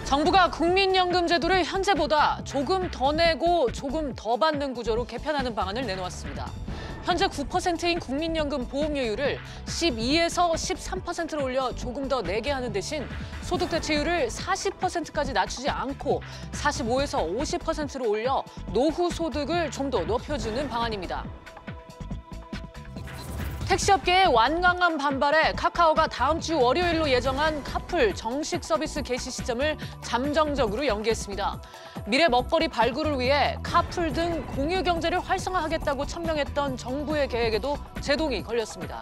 정부가 국민연금 제도를 현재보다 조금 더 내고 조금 더 받는 구조로 개편하는 방안을 내놓았습니다. 현재 9%인 국민연금 보험료율을 12에서 13%로 올려 조금 더 내게 하는 대신 소득 대체율을 40%까지 낮추지 않고 45에서 50%로 올려 노후 소득을 좀 더 높여주는 방안입니다. 택시업계의 완강한 반발에 카카오가 다음 주 월요일로 예정한 카풀 정식 서비스 개시 시점을 잠정적으로 연기했습니다. 미래 먹거리 발굴을 위해 카풀 등 공유 경제를 활성화하겠다고 천명했던 정부의 계획에도 제동이 걸렸습니다.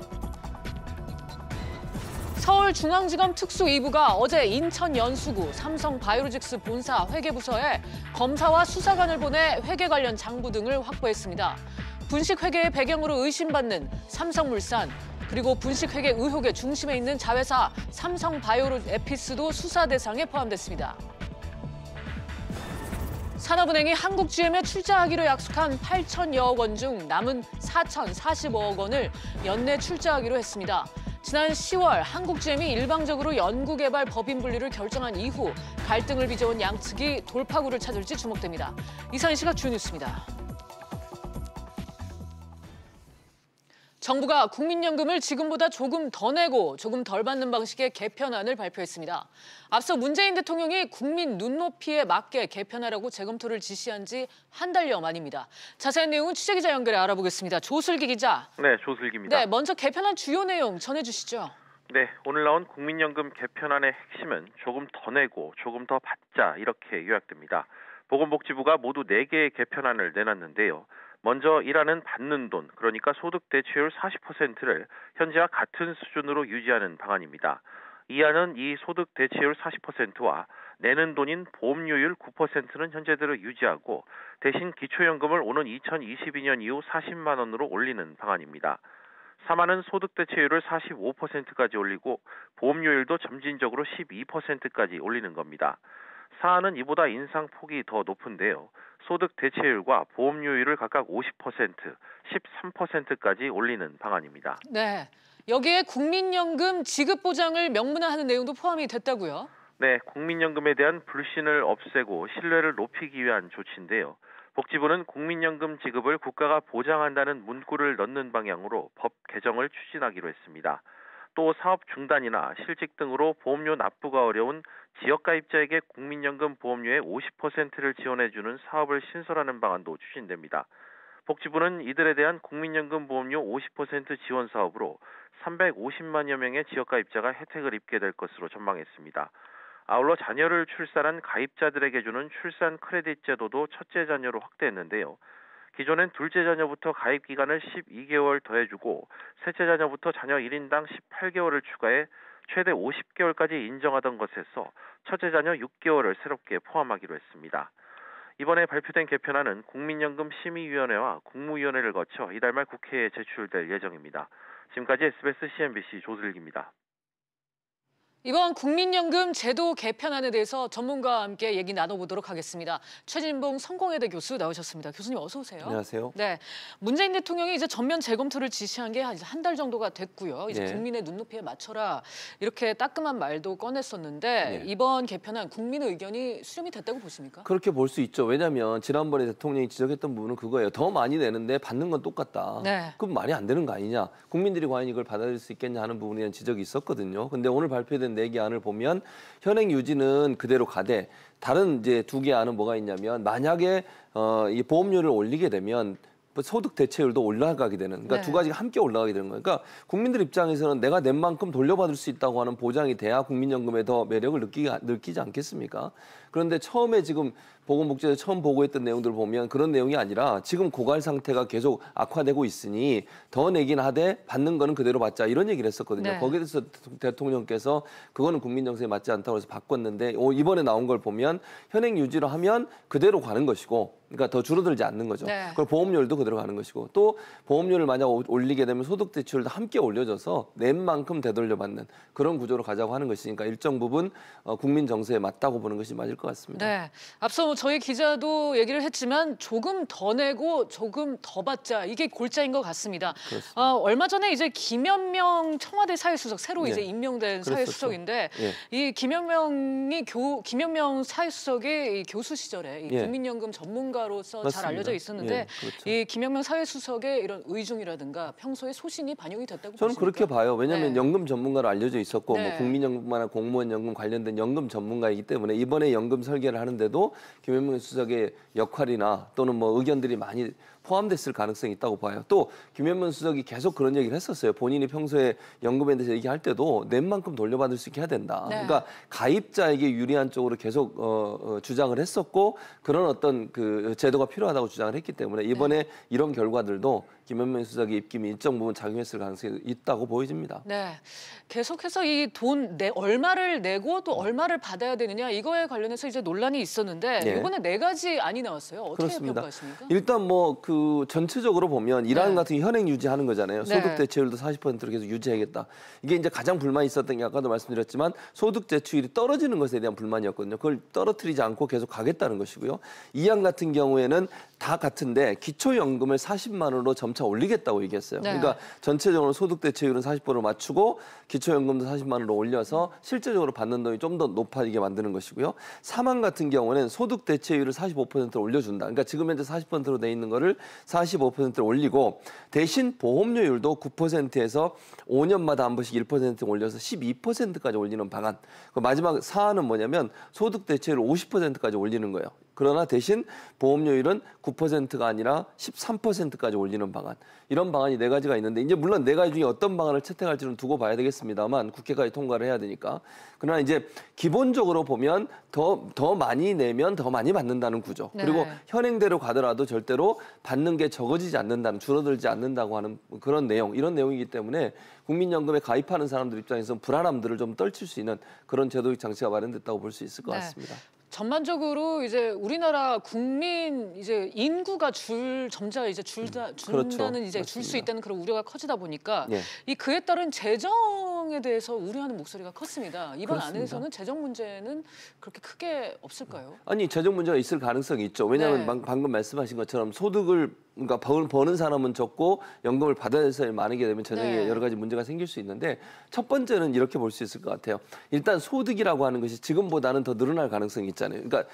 서울중앙지검 특수 2부가 어제 인천 연수구 삼성바이오로직스 본사 회계부서에 검사와 수사관을 보내 회계 관련 장부 등을 확보했습니다. 분식회계의 배경으로 의심받는 삼성물산, 그리고 분식회계 의혹의 중심에 있는 자회사 삼성바이오로에피스도 수사 대상에 포함됐습니다. 산업은행이 한국GM에 출자하기로 약속한 8천여억 원 중 남은 4,045억 원을 연내 출자하기로 했습니다. 지난 10월 한국GM이 일방적으로 연구개발 법인 분리를 결정한 이후 갈등을 빚어온 양측이 돌파구를 찾을지 주목됩니다. 이상희 씨가 주요 뉴스입니다. 정부가 국민연금을 지금보다 조금 더 내고 조금 덜 받는 방식의 개편안을 발표했습니다. 앞서 문재인 대통령이 국민 눈높이에 맞게 개편하라고 재검토를 지시한 지 한 달여 만입니다. 자세한 내용은 취재기자 연결해 알아보겠습니다. 조슬기 기자. 네, 조슬기입니다. 네, 먼저 개편안 주요 내용 전해주시죠. 네, 오늘 나온 국민연금 개편안의 핵심은 조금 더 내고 조금 더 받자 이렇게 요약됩니다. 보건복지부가 모두 4개의 개편안을 내놨는데요. 먼저 일하는 받는 돈, 그러니까 소득 대체율 40%를 현재와 같은 수준으로 유지하는 방안입니다. 이 안은 이 소득 대체율 40%와 내는 돈인 보험료율 9%는 현재대로 유지하고 대신 기초연금을 오는 2022년 이후 40만 원으로 올리는 방안입니다. 3안은 소득 대체율을 45%까지 올리고 보험료율도 점진적으로 12%까지 올리는 겁니다. 4안은 이보다 인상폭이 더 높은데요. 소득 대체율과 보험료율을 각각 50%, 13%까지 올리는 방안입니다. 네, 여기에 국민연금 지급 보장을 명문화하는 내용도 포함이 됐다고요? 네, 국민연금에 대한 불신을 없애고 신뢰를 높이기 위한 조치인데요. 복지부는 국민연금 지급을 국가가 보장한다는 문구를 넣는 방향으로 법 개정을 추진하기로 했습니다. 또 사업 중단이나 실직 등으로 보험료 납부가 어려운 지역가입자에게 국민연금 보험료의 50%를 지원해주는 사업을 신설하는 방안도 추진됩니다. 복지부는 이들에 대한 국민연금 보험료 50% 지원 사업으로 350만여 명의 지역가입자가 혜택을 입게 될 것으로 전망했습니다. 아울러 자녀를 출산한 가입자들에게 주는 출산 크레딧 제도도 첫째 자녀로 확대했는데요. 기존엔 둘째 자녀부터 가입 기간을 12개월 더해주고 셋째 자녀부터 자녀 1인당 18개월을 추가해 최대 50개월까지 인정하던 것에서 첫째 자녀 6개월을 새롭게 포함하기로 했습니다. 이번에 발표된 개편안은 국민연금 심의위원회와 국무위원회를 거쳐 이달 말 국회에 제출될 예정입니다. 지금까지 SBS CNBC 조슬기입니다. 이번 국민연금 제도 개편안에 대해서 전문가와 함께 얘기 나눠보도록 하겠습니다. 최진봉 성공회대 교수 나오셨습니다. 교수님 어서 오세요. 안녕하세요. 네, 문재인 대통령이 이제 전면 재검토를 지시한 게 한 달 정도가 됐고요. 이제 네. 국민의 눈높이에 맞춰라 이렇게 따끔한 말도 꺼냈었는데 네. 이번 개편안 국민의 의견이 수렴이 됐다고 보십니까? 그렇게 볼 수 있죠. 왜냐하면 지난번에 대통령이 지적했던 부분은 그거예요. 더 많이 내는데 받는 건 똑같다. 네. 그럼 말이 안 되는 거 아니냐. 국민들이 과연 이걸 받아들일 수 있겠냐 하는 부분에 대한 지적이 있었거든요. 근데 오늘 발표된 4개 안을 보면 현행 유지는 그대로 가되 다른 이제 2개 안은 뭐가 있냐면 만약에 이 보험료를 올리게 되면 소득 대체율도 올라가게 되는, 그러니까 네. 두 가지가 함께 올라가게 되는 거예요. 그러니까 국민들 입장에서는 내가 낸 만큼 돌려받을 수 있다고 하는 보장이 돼야 국민연금에 더 매력을 느끼지 않겠습니까? 그런데 처음에 지금 보건복지부에서 처음 보고했던 내용들을 보면 그런 내용이 아니라 지금 고갈 상태가 계속 악화되고 있으니 더 내긴 하되 받는 거는 그대로 받자 이런 얘기를 했었거든요. 네. 거기에 대해서 대통령께서 그거는 국민 정서에 맞지 않다고 해서 바꿨는데 이번에 나온 걸 보면 현행 유지로 하면 그대로 가는 것이고, 그러니까 더 줄어들지 않는 거죠. 네. 그리고 보험료율도 그대로 가는 것이고, 또 보험료를 만약 올리게 되면 소득 대출도 함께 올려져서 낸 만큼 되돌려받는 그런 구조로 가자고 하는 것이니까 일정 부분 국민 정서에 맞다고 보는 것이 맞을 것 같습니다. 네, 앞서 저희 기자도 얘기를 했지만 조금 더 내고 조금 더 받자 이게 골자인 것 같습니다. 얼마 전에 이제 김현명 청와대 사회수석 새로 이제 임명된 사회수석인데 이 김현명 사회수석이 교수 시절에 이 국민연금 전문가로서 맞습니다. 잘 알려져 있었는데 그렇죠. 이 김현명 사회수석의 이런 의중이라든가 평소의 소신이 반영이 됐다고 저는 보십니까? 그렇게 봐요. 왜냐하면 연금 전문가로 알려져 있었고 네. 뭐 국민연금이나 공무원 연금 관련된 연금 전문가이기 때문에 이번에 연금 설계를 하는데도 김현명 수석의 역할이나 또는 뭐 의견들이 많이 포함됐을 가능성이 있다고 봐요. 또 김현명 수석이 계속 그런 얘기를 했었어요. 본인이 평소에 연금에 대해서 얘기할 때도 낸 만큼 돌려받을 수 있게 해야 된다. 네. 그러니까 가입자에게 유리한 쪽으로 계속 주장을 했었고 그런 어떤 그 제도가 필요하다고 주장을 했기 때문에 이번에 이런 결과들도 김현명 수석의 입김이 일정 부분 작용했을 가능성이 있다고 보여집니다. 네, 계속해서 이 돈 얼마를 내고 또 얼마를 받아야 되느냐 이거에 관련해서 이제 논란이 있었는데 이번에 4가지 안이 나왔어요. 어떻게 그렇습니다. 평가하십니까? 일단 뭐 그 전체적으로 보면 이란 같은 게 현행 유지하는 거잖아요. 네. 소득 대체율도 40%로 계속 유지하겠다. 이게 이제 가장 불만이 있었던 게 아까도 말씀드렸지만 소득 대체율이 떨어지는 것에 대한 불만이었거든요. 그걸 떨어뜨리지 않고 계속 가겠다는 것이고요. 이 안 같은 경우에는 다 같은데 기초연금을 40만 원으로 점차 올리겠다고 얘기했어요. 네. 그러니까 전체적으로 소득 대체율은 40%로 맞추고 기초연금도 40만 원으로 올려서 실제적으로 받는 돈이 좀 더 높아지게 만드는 것이고요. 3안 같은 경우는 소득 대체율을 45%로 올려준다. 그러니까 지금 현재 40%로 돼 있는 거를 45%로 올리고 대신 보험료율도 9%에서 5년마다 한 번씩 1% 올려서 12%까지 올리는 방안. 그 마지막 4안은 뭐냐면 소득 대체율을 50%까지 올리는 거예요. 그러나 대신 보험료율은 9%가 아니라 13%까지 올리는 방안. 이런 방안이 4가지가 있는데 이제 물론 4가지 중에 어떤 방안을 채택할지는 두고 봐야 되겠습니다만 국회까지 통과를 해야 되니까. 그러나 이제 기본적으로 보면 더 많이 내면 더 많이 받는다는 구조. 네. 그리고 현행대로 가더라도 절대로 받는 게 적어지지 않는다는, 줄어들지 않는다고 하는 그런 내용, 이런 내용이기 때문에 국민연금에 가입하는 사람들 입장에서는 불안함들을 좀 떨칠 수 있는 그런 제도적 장치가 마련됐다고 볼 수 있을 것 같습니다. 전반적으로 이제 우리나라 국민 이제 인구가 점차 이제 준다는 그렇죠. 이제 줄 수 맞습니다. 있다는 그런 우려가 커지다 보니까 예. 이 그에 따른 재정에 대해서 우려하는 목소리가 컸습니다. 이번 그렇습니다. 안에서는 재정 문제는 그렇게 크게 없을까요? 아니 재정 문제가 있을 가능성이 있죠. 왜냐하면 네. 방금 말씀하신 것처럼 소득을 그러니까 버는 사람은 적고 연금을 받아야 될 사람이 많게 되면 재정에 네. 여러 가지 문제가 생길 수 있는데 첫 번째는 이렇게 볼 수 있을 것 같아요. 일단 소득이라고 하는 것이 지금보다는 더 늘어날 가능성이 있잖아요. 그러니까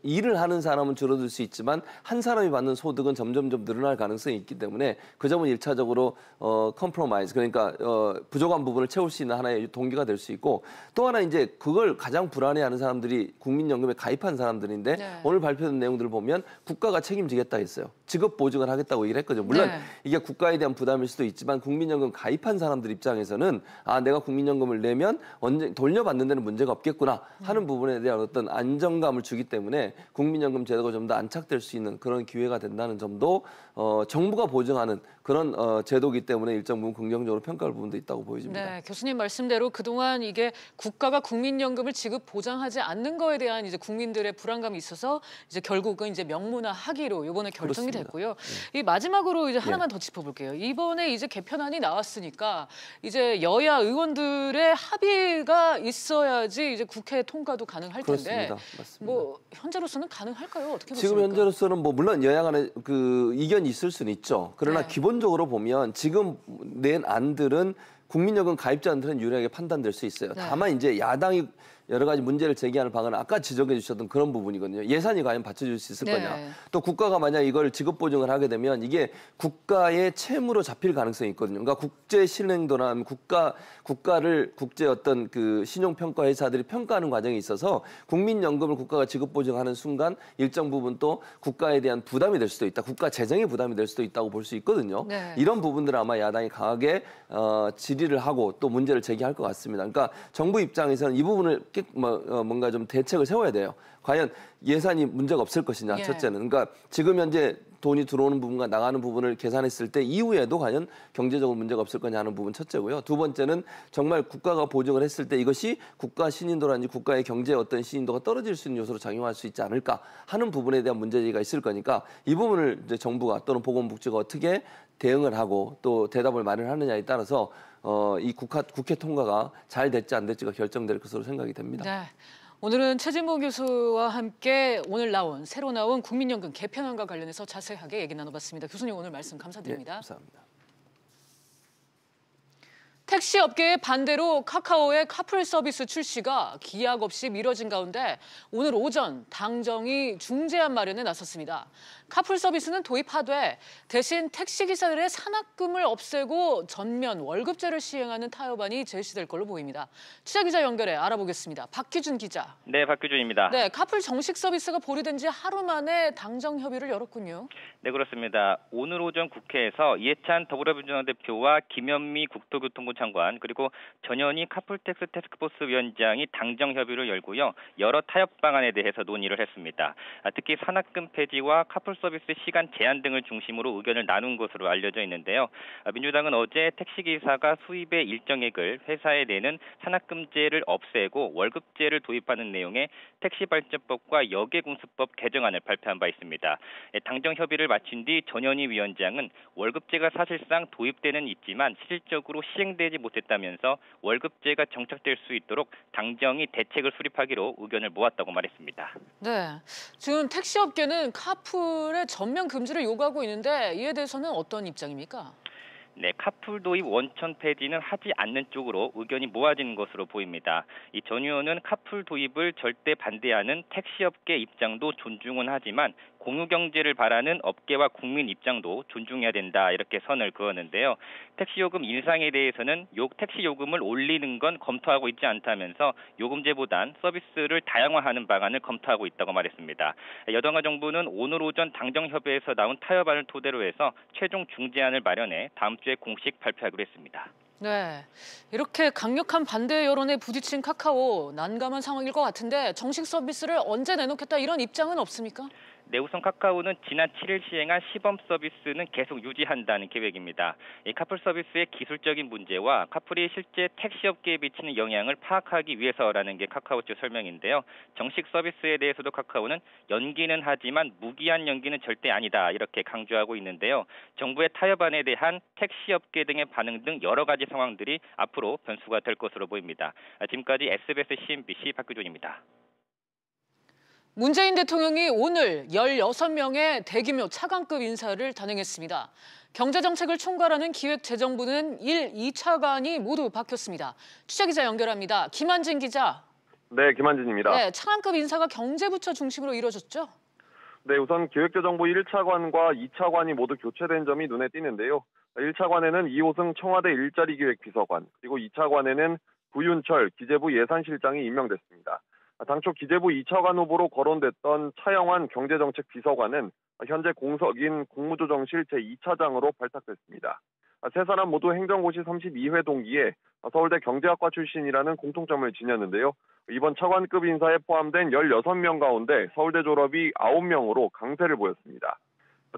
일을 하는 사람은 줄어들 수 있지만 한 사람이 받는 소득은 점점점 늘어날 가능성이 있기 때문에 그 점은 1차적으로 컴프로마이즈 그러니까 부족한 부분을 채울 수 있는 하나의 동기가 될 수 있고 또 하나 이제 그걸 가장 불안해하는 사람들이 국민연금에 가입한 사람들인데 네. 오늘 발표된 내용들을 보면 국가가 책임지겠다 했어요. 직업 보증을 하겠다고 얘기를 했거든요. 물론 네. 이게 국가에 대한 부담일 수도 있지만 국민연금 가입한 사람들 입장에서는 아 내가 국민연금을 내면 언제 돌려받는 데는 문제가 없겠구나 하는 부분에 대한 어떤 안정감을 주기 때문에 국민연금 제도가 좀 더 안착될 수 있는 그런 기회가 된다는 점도 정부가 보증하는 그런 제도이기 때문에 일정 부분 긍정적으로 평가할 부분도 있다고 보여집니다. 네, 교수님 말씀대로 그동안 이게 국가가 국민연금을 지급 보장하지 않는 거에 대한 이제 국민들의 불안감이 있어서 이제 결국은 이제 명문화하기로 이번에 결정이 그렇습니다. 됐고요. 이 마지막으로 이제 하나만 더 짚어볼게요. 이번에 이제 개편안이 나왔으니까 이제 여야 의원들의 합의가 있어야지 이제 국회 통과도 가능할 텐데 그렇습니다. 맞습니다. 뭐 현재로서는 가능할까요? 어떻게 보십니까? 지금 현재로서는 뭐 물론 여야 간에 그 이견이 있을 수는 있죠. 그러나 네. 기본적으로 보면 지금 낸 안들은 국민연금 가입자한테는 유리하게 판단될 수 있어요. 네. 다만 이제 야당이 여러 가지 문제를 제기하는 방안은 아까 지적해 주셨던 그런 부분이거든요. 예산이 과연 받쳐줄 수 있을 네. 거냐. 또 국가가 만약 이걸 지급 보증을 하게 되면 이게 국가의 채무로 잡힐 가능성이 있거든요. 그러니까 국제 신행도나 국가를 국제 어떤 그 신용평가 회사들이 평가하는 과정에 있어서 국민연금을 국가가 지급 보증하는 순간 일정 부분 또 국가에 대한 부담이 될 수도 있다. 국가 재정의 부담이 될 수도 있다고 볼 수 있거든요. 네. 이런 부분들은 아마 야당이 강하게 질의를 하고 또 문제를 제기할 것 같습니다. 그러니까 정부 입장에서는 이 부분을 뭔가 좀 대책을 세워야 돼요. 과연 예산이 문제가 없을 것이냐, 예. 첫째는. 그러니까 지금 현재 돈이 들어오는 부분과 나가는 부분을 계산했을 때 이후에도 과연 경제적으로 문제가 없을 거냐 하는 부분 첫째고요. 두 번째는 정말 국가가 보증을 했을 때 이것이 국가 신인도라든지 국가의 경제 어떤 신인도가 떨어질 수 있는 요소로 작용할 수 있지 않을까 하는 부분에 대한 문제제기가 있을 거니까 이 부분을 이제 정부가 또는 보건복지가 어떻게 대응을 하고 또 대답을 마련하느냐에 따라서 이 국회 통과가 잘 됐지 안 됐지가 결정될 것으로 생각이 됩니다. 네. 오늘은 최진봉 교수와 함께 오늘 새로 나온 국민연금 개편안과 관련해서 자세하게 얘기 나눠봤습니다. 교수님 오늘 말씀 감사드립니다. 네, 감사합니다. 택시 업계의 반대로 카카오의 카풀 서비스 출시가 기약 없이 미뤄진 가운데 오늘 오전 당정이 중재안 마련에 나섰습니다. 카풀 서비스는 도입하되 대신 택시기사들의 산학금을 없애고 전면 월급제를 시행하는 타협안이 제시될 걸로 보입니다. 취재기자 연결해 알아보겠습니다. 박규준 기자. 네, 박규준입니다. 네, 카풀 정식 서비스가 보류된 지 하루 만에 당정 협의를 열었군요. 네, 그렇습니다. 오늘 오전 국회에서 이해찬 더불어민주당 대표와 김현미 국토교통부 장관 그리고 전현희 카풀택스 태스크포스 위원장이 당정 협의를 열고요. 여러 타협 방안에 대해서 논의를 했습니다. 특히 산학금 폐지와 카풀 서비스 시간 제한 등을 중심으로 의견을 나눈 것으로 알려져 있는데요. 민주당은 어제 택시기사가 수입의 일정액을 회사에 내는 산학금제를 없애고 월급제를 도입하는 내용의 택시발전법과 여객운수법 개정안을 발표한 바 있습니다. 당정 협의를 마친 뒤 전현희 위원장은 월급제가 사실상 도입되는 있지만 실질적으로 시행되지 못했다면서 월급제가 정착될 수 있도록 당정이 대책을 수립하기로 의견을 모았다고 말했습니다. 네, 지금 택시업계는 카풀의 전면 금지를 요구하고 있는데 이에 대해서는 어떤 입장입니까? 네, 카풀 도입 원천 폐지는 하지 않는 쪽으로 의견이 모아지는 것으로 보입니다. 이 전 의원은 카풀 도입을 절대 반대하는 택시업계 입장도 존중은 하지만 공유경제를 바라는 업계와 국민 입장도 존중해야 된다 이렇게 선을 그었는데요. 택시요금 인상에 대해서는 택시요금을 올리는 건 검토하고 있지 않다면서 요금제보단 서비스를 다양화하는 방안을 검토하고 있다고 말했습니다. 여당과 정부는 오늘 오전 당정협의회에서 나온 타협안을 토대로 해서 최종 중재안을 마련해 다음 주에 공식 발표하기로 했습니다. 네, 이렇게 강력한 반대 여론에 부딪힌 카카오 난감한 상황일 것 같은데 정식 서비스를 언제 내놓겠다 이런 입장은 없습니까? 네, 우선 카카오는 지난 7일 시행한 시범 서비스는 계속 유지한다는 계획입니다. 이 카풀 서비스의 기술적인 문제와 카풀이 실제 택시업계에 미치는 영향을 파악하기 위해서라는 게 카카오 측 설명인데요. 정식 서비스에 대해서도 카카오는 연기는 하지만 무기한 연기는 절대 아니다 이렇게 강조하고 있는데요. 정부의 타협안에 대한 택시업계 등의 반응 등 여러 가지 상황들이 앞으로 변수가 될 것으로 보입니다. 지금까지 SBS CNBC 박규준입니다. 문재인 대통령이 오늘 16명의 대규모 차관급 인사를 단행했습니다. 경제정책을 총괄하는 기획재정부는 1, 2차관이 모두 바뀌었습니다. 취재기자 연결합니다. 김한진 기자. 네, 김한진입니다. 네, 차관급 인사가 경제부처 중심으로 이루어졌죠? 네, 우선 기획재정부 1차관과 2차관이 모두 교체된 점이 눈에 띄는데요. 1차관에는 이호승 청와대 일자리기획비서관, 그리고 2차관에는 구윤철 기재부 예산실장이 임명됐습니다. 당초 기재부 2차관 후보로 거론됐던 차영환 경제정책비서관은 현재 공석인 국무조정실 제2차장으로 발탁됐습니다. 세 사람 모두 행정고시 32회 동기에 서울대 경제학과 출신이라는 공통점을 지녔는데요. 이번 차관급 인사에 포함된 16명 가운데 서울대 졸업이 9명으로 강세를 보였습니다.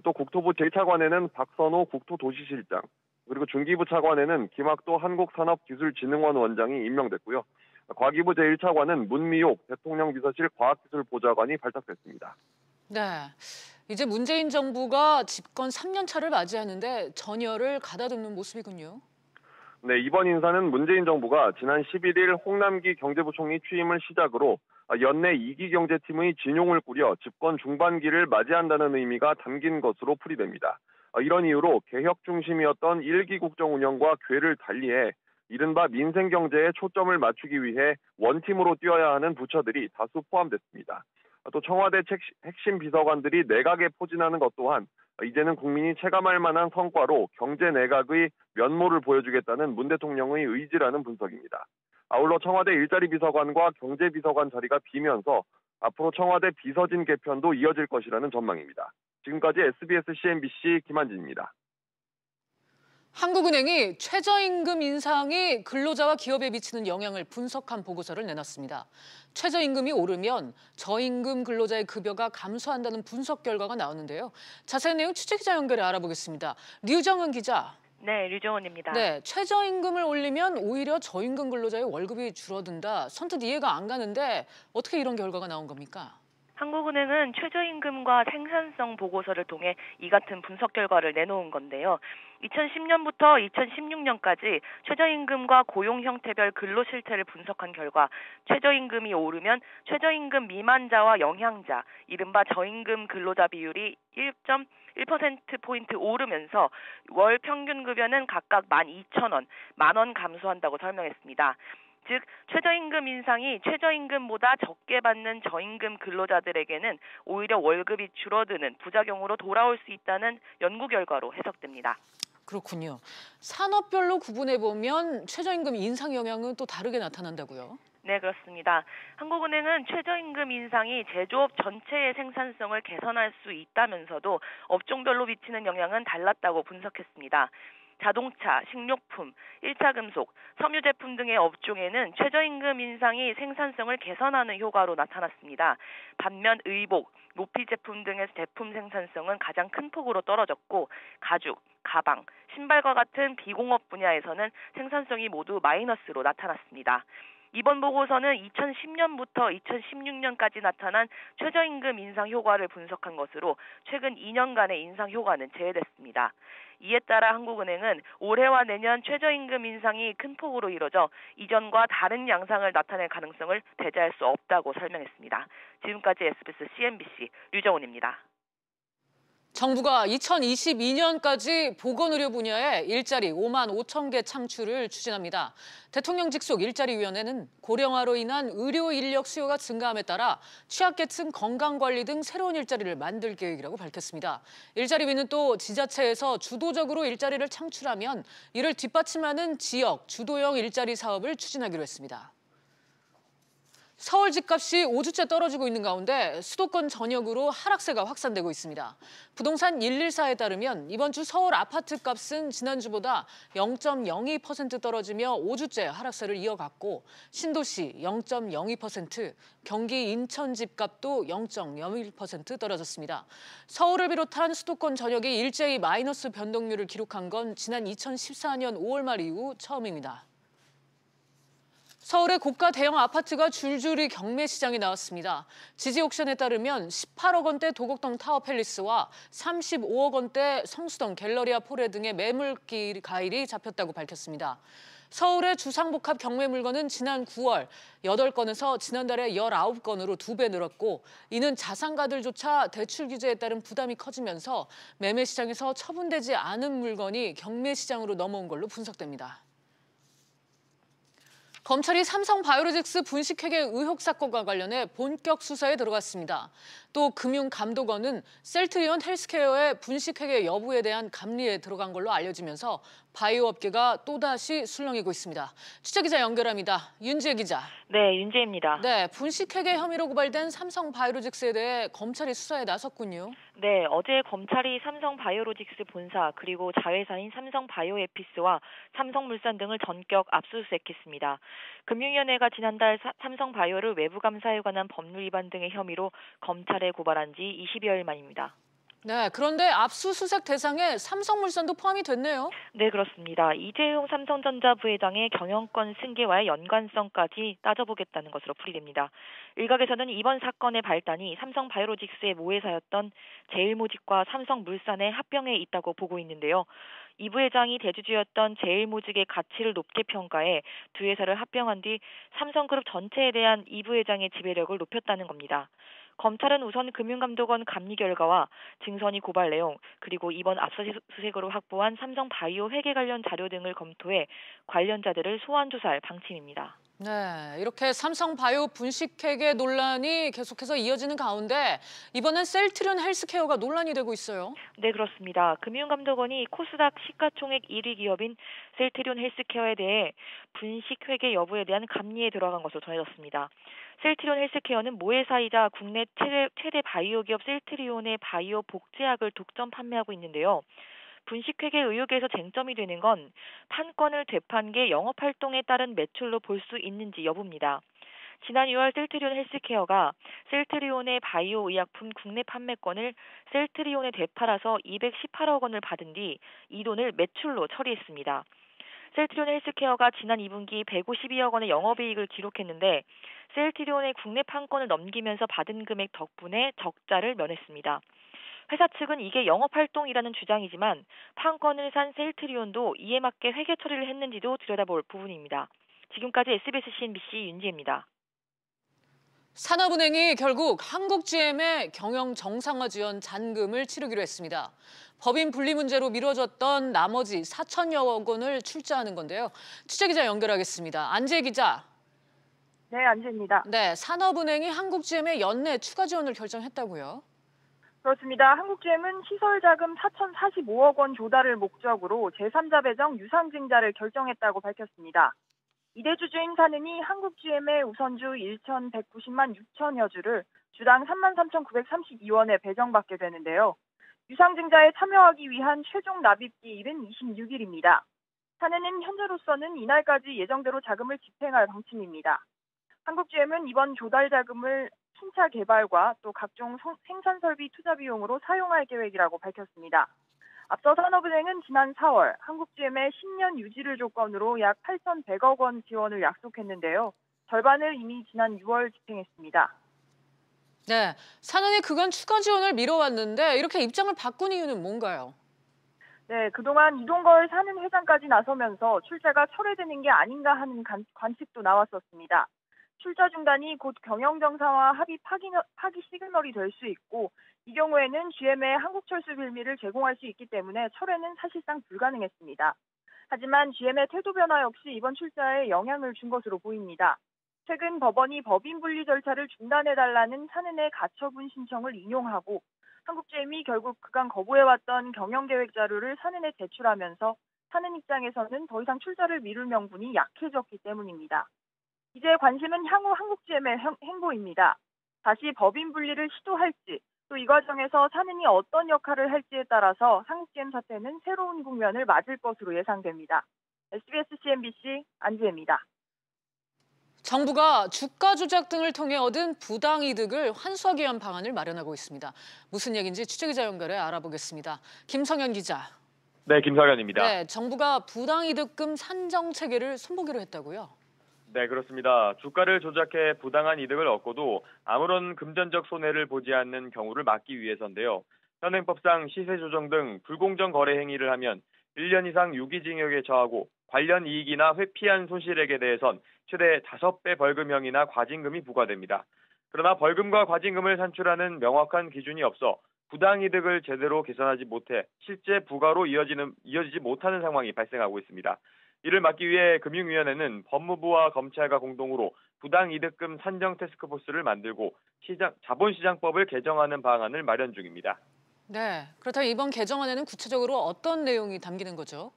또 국토부 제1차관에는 박선호 국토도시실장, 그리고 중기부 차관에는 김학도 한국산업기술진흥원 원장이 임명됐고요. 과기부 제1차관은 문미옥 대통령 비서실 과학기술보좌관이 발탁됐습니다. 네, 이제 문재인 정부가 집권 3년 차를 맞이하는데 전열을 가다듬는 모습이군요. 네, 이번 인사는 문재인 정부가 지난 11일 홍남기 경제부총리 취임을 시작으로 연내 2기 경제팀의 진용을 꾸려 집권 중반기를 맞이한다는 의미가 담긴 것으로 풀이됩니다. 이런 이유로 개혁 중심이었던 1기 국정 운영과 궤를 달리해 이른바 민생 경제에 초점을 맞추기 위해 원팀으로 뛰어야 하는 부처들이 다수 포함됐습니다. 또 청와대 핵심 비서관들이 내각에 포진하는 것 또한 이제는 국민이 체감할 만한 성과로 경제 내각의 면모를 보여주겠다는 문 대통령의 의지라는 분석입니다. 아울러 청와대 일자리 비서관과 경제 비서관 자리가 비면서 앞으로 청와대 비서진 개편도 이어질 것이라는 전망입니다. 지금까지 SBS CNBC 김한진입니다. 한국은행이 최저임금 인상이 근로자와 기업에 미치는 영향을 분석한 보고서를 내놨습니다. 최저임금이 오르면 저임금 근로자의 급여가 감소한다는 분석 결과가 나왔는데요. 자세한 내용 취재기자 연결해 알아보겠습니다. 류정은 기자. 네, 류정은입니다. 네, 최저임금을 올리면 오히려 저임금 근로자의 월급이 줄어든다. 선뜻 이해가 안 가는데 어떻게 이런 결과가 나온 겁니까? 한국은행은 최저임금과 생산성 보고서를 통해 이 같은 분석 결과를 내놓은 건데요. 2010년부터 2016년까지 최저임금과 고용 형태별 근로 실태를 분석한 결과 최저임금이 오르면 최저임금 미만자와 영향자, 이른바 저임금 근로자 비율이 1.1%포인트 오르면서 월 평균 급여는 각각 12,000원, 10,000원 감소한다고 설명했습니다. 즉 최저임금 인상이 최저임금보다 적게 받는 저임금 근로자들에게는 오히려 월급이 줄어드는 부작용으로 돌아올 수 있다는 연구 결과로 해석됩니다. 그렇군요. 산업별로 구분해 보면 최저임금 인상 영향은 또 다르게 나타난다고요? 네, 그렇습니다. 한국은행은 최저임금 인상이 제조업 전체의 생산성을 개선할 수 있다면서도 업종별로 미치는 영향은 달랐다고 분석했습니다. 자동차, 식료품, 1차 금속, 섬유 제품 등의 업종에는 최저임금 인상이 생산성을 개선하는 효과로 나타났습니다. 반면 의복, 노피 제품 등의 제품 생산성은 가장 큰 폭으로 떨어졌고 가죽, 가방, 신발과 같은 비공업 분야에서는 생산성이 모두 마이너스로 나타났습니다. 이번 보고서는 2010년부터 2016년까지 나타난 최저임금 인상 효과를 분석한 것으로 최근 2년간의 인상 효과는 제외됐습니다. 이에 따라 한국은행은 올해와 내년 최저임금 인상이 큰 폭으로 이뤄져 이전과 다른 양상을 나타낼 가능성을 배제할 수 없다고 설명했습니다. 지금까지 SBS CNBC 류정훈입니다. 정부가 2022년까지 보건의료 분야에 일자리 5만 5천 개 창출을 추진합니다. 대통령 직속 일자리위원회는 고령화로 인한 의료 인력 수요가 증가함에 따라 취약계층 건강관리 등 새로운 일자리를 만들 계획이라고 밝혔습니다. 일자리위는 또 지자체에서 주도적으로 일자리를 창출하면 이를 뒷받침하는 지역 주도형 일자리 사업을 추진하기로 했습니다. 서울 집값이 5주째 떨어지고 있는 가운데 수도권 전역으로 하락세가 확산되고 있습니다. 부동산 114에 따르면 이번 주 서울 아파트 값은 지난주보다 0.02% 떨어지며 5주째 하락세를 이어갔고 신도시 0.02%, 경기 인천 집값도 0.01% 떨어졌습니다. 서울을 비롯한 수도권 전역이 일제히 마이너스 변동률을 기록한 건 지난 2014년 5월 말 이후 처음입니다. 서울의 고가 대형 아파트가 줄줄이 경매 시장에 나왔습니다. 지지옥션에 따르면 18억 원대 도곡동 타워 팰리스와 35억 원대 성수동 갤러리아 포레 등의 매물 가일이 잡혔다고 밝혔습니다. 서울의 주상복합 경매 물건은 지난 9월 8건에서 지난달에 19건으로 2배 늘었고 이는 자산가들조차 대출 규제에 따른 부담이 커지면서 매매 시장에서 처분되지 않은 물건이 경매 시장으로 넘어온 걸로 분석됩니다. 검찰이 삼성바이오로직스 분식회계 의혹 사건과 관련해 본격 수사에 들어갔습니다. 또 금융감독원은 셀트리온 헬스케어의 분식회계 여부에 대한 감리에 들어간 걸로 알려지면서 바이오 업계가 또다시 술렁이고 있습니다. 취재기자 연결합니다. 윤지혜 기자. 네, 윤지혜입니다. 네, 분식회계 혐의로 고발된 삼성바이오로직스에 대해 검찰이 수사에 나섰군요. 네, 어제 검찰이 삼성바이오로직스 본사 그리고 자회사인 삼성바이오에피스와 삼성물산 등을 전격 압수수색했습니다. 금융위원회가 지난달 삼성바이오를 외부 감사에 관한 법률 위반 등의 혐의로 검찰에 고발한 지 20여일 만입니다. 네, 그런데 압수수색 대상에 삼성물산도 포함이 됐네요. 네, 그렇습니다. 이재용 삼성전자 부회장의 경영권 승계와의 연관성까지 따져보겠다는 것으로 풀이됩니다. 일각에서는 이번 사건의 발단이 삼성바이오로직스의 모회사였던 제일모직과 삼성물산의 합병에 있다고 보고 있는데요. 이 부회장이 대주주였던 제일모직의 가치를 높게 평가해 두 회사를 합병한 뒤 삼성그룹 전체에 대한 이 부회장의 지배력을 높였다는 겁니다. 검찰은 우선 금융감독원 감리 결과와 증선이 고발 내용 그리고 이번 압수수색으로 확보한 삼성바이오 회계 관련 자료 등을 검토해 관련자들을 소환 조사할 방침입니다. 네, 이렇게 삼성바이오 분식회계 논란이 계속해서 이어지는 가운데 이번엔 셀트리온 헬스케어가 논란이 되고 있어요. 네, 그렇습니다. 금융감독원이 코스닥 시가총액 1위 기업인 셀트리온 헬스케어에 대해 분식회계 여부에 대한 감리에 들어간 것으로 전해졌습니다. 셀트리온 헬스케어는 모회사이자 국내 최대 바이오 기업 셀트리온의 바이오 복제약을 독점 판매하고 있는데요. 분식회계 의혹에서 쟁점이 되는 건 판권을 되판게 영업활동에 따른 매출로 볼 수 있는지 여부입니다. 지난 6월 셀트리온 헬스케어가 셀트리온의 바이오 의약품 국내 판매권을 셀트리온에 되팔아서 218억 원을 받은 뒤 이 돈을 매출로 처리했습니다. 셀트리온 헬스케어가 지난 2분기 152억 원의 영업이익을 기록했는데 셀트리온의 국내 판권을 넘기면서 받은 금액 덕분에 적자를 면했습니다. 회사 측은 이게 영업활동이라는 주장이지만 판권을 산 셀트리온도 이에 맞게 회계 처리를 했는지도 들여다볼 부분입니다. 지금까지 SBS CNBC 윤지혜입니다. 산업은행이 결국 한국GM의 경영 정상화 지원 잔금을 치르기로 했습니다. 법인 분리 문제로 미뤄졌던 나머지 4천여억 원을 출자하는 건데요. 취재기자 연결하겠습니다. 안지혜 기자. 네, 안지혜입니다. 네, 산업은행이 한국GM의 연내 추가 지원을 결정했다고요? 그렇습니다. 한국GM은 시설자금 4,045억 원 조달을 목적으로 제3자 배정 유상증자를 결정했다고 밝혔습니다. 이대주주인 산은이 한국GM의 우선주 1,190만 6천여 주를 주당 33,932원에 배정받게 되는데요. 유상증자에 참여하기 위한 최종 납입기일은 26일입니다. 산은은 현재로서는 이날까지 예정대로 자금을 집행할 방침입니다. 한국GM은 이번 조달 자금을 신차 개발과 또 각종 생산 설비 투자 비용으로 사용할 계획이라고 밝혔습니다. 앞서 산업은행은 지난 4월 한국GM의 10년 유지를 조건으로 약 8,100억 원 지원을 약속했는데요. 절반을 이미 지난 6월 집행했습니다. 네, 산은이 그간 추가 지원을 미뤄왔는데 이렇게 입장을 바꾼 이유는 뭔가요? 네, 그동안 이동걸 산은 회장까지 나서면서 출자가 철회되는 게 아닌가 하는 관측도 나왔었습니다. 출자 중단이 곧 경영 정상화 합의 파기 시그널이 될 수 있고 이 경우에는 GM의 한국철수 빌미를 제공할 수 있기 때문에 철회는 사실상 불가능했습니다. 하지만 GM의 태도 변화 역시 이번 출자에 영향을 준 것으로 보입니다. 최근 법원이 법인 분리 절차를 중단해달라는 산은의 가처분 신청을 인용하고 한국GM이 결국 그간 거부해왔던 경영계획 자료를 산은에 제출하면서 산은 입장에서는 더 이상 출자를 미룰 명분이 약해졌기 때문입니다. 이제 관심은 향후 한국GM의 행보입니다. 다시 법인 분리를 시도할지 또 이 과정에서 산은이 어떤 역할을 할지에 따라서 한국GM 사태는 새로운 국면을 맞을 것으로 예상됩니다. SBS CNBC 안지혜입니다. 정부가 주가 조작 등을 통해 얻은 부당이득을 환수하기 위한 방안을 마련하고 있습니다. 무슨 얘기인지 취재기자 연결해 알아보겠습니다. 김성현 기자. 네, 김성현입니다. 네, 정부가 부당이득금 산정 체계를 손보기로 했다고요? 네, 그렇습니다. 주가를 조작해 부당한 이득을 얻고도 아무런 금전적 손해를 보지 않는 경우를 막기 위해서인데요. 현행법상 시세 조정 등 불공정 거래 행위를 하면 1년 이상 유기징역에 처하고 관련 이익이나 회피한 손실액에 대해선 최대 5배 벌금형이나 과징금이 부과됩니다. 그러나 벌금과 과징금을 산출하는 명확한 기준이 없어 부당이득을 제대로 계산하지 못해 실제 부과로 이어지지 못하는 상황이 발생하고 있습니다. 이를 막기 위해 금융위원회는 법무부와 검찰과 공동으로 부당이득금 산정 태스크포스를 만들고 자본시장법을 개정하는 방안을 마련 중입니다. 네, 그렇다면 이번 개정안에는 구체적으로 어떤 내용이 담기는 거죠?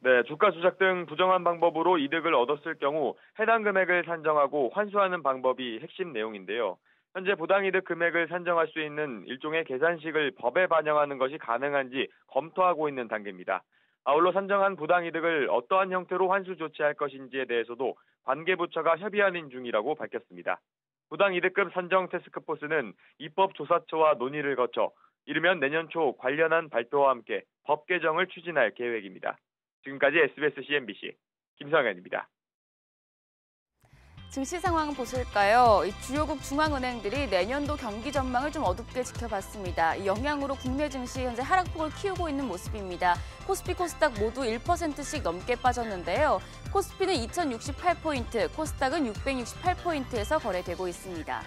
네, 주가 조작 등 부정한 방법으로 이득을 얻었을 경우 해당 금액을 산정하고 환수하는 방법이 핵심 내용인데요. 현재 부당이득 금액을 산정할 수 있는 일종의 계산식을 법에 반영하는 것이 가능한지 검토하고 있는 단계입니다. 아울러 산정한 부당이득을 어떠한 형태로 환수 조치할 것인지에 대해서도 관계부처가 협의하는 중이라고 밝혔습니다. 부당이득금 산정 태스크포스는 입법조사처와 논의를 거쳐 이르면 내년 초 관련한 발표와 함께 법 개정을 추진할 계획입니다. 지금까지 SBS CNBC 김성현입니다. 증시 상황 보실까요? 주요국 중앙은행들이 내년도 경기 전망을 좀 어둡게 지켜봤습니다. 이 영향으로 국내 증시 현재 하락폭을 키우고 있는 모습입니다. 코스피, 코스닥 모두 1%씩 넘게 빠졌는데요. 코스피는 2068포인트, 코스닥은 668포인트에서 거래되고 있습니다.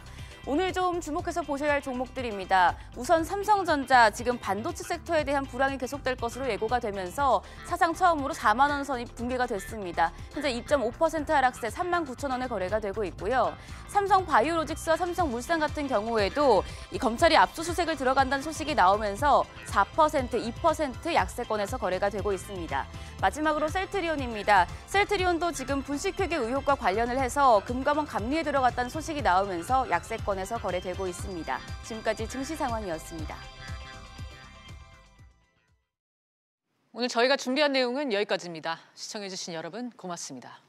오늘 좀 주목해서 보셔야 할 종목들입니다. 우선 삼성전자, 지금 반도체 섹터에 대한 불황이 계속될 것으로 예고가 되면서 사상 처음으로 4만 원 선이 붕괴가 됐습니다. 현재 2.5% 하락세 3만 9천 원에 거래가 되고 있고요. 삼성바이오로직스와 삼성물산 같은 경우에도 이 검찰이 압수수색을 들어간다는 소식이 나오면서 4%, 2% 약세권에서 거래가 되고 있습니다. 마지막으로 셀트리온입니다. 셀트리온도 지금 분식회계 의혹과 관련을 해서 금감원 감리에 들어갔다는 소식이 나오면서 약세권에서 거래되고 있습니다. 지금까지 증시 상황이었습니다. 오늘 저희가 준비한 내용은 여기까지입니다. 시청해주신 여러분 고맙습니다.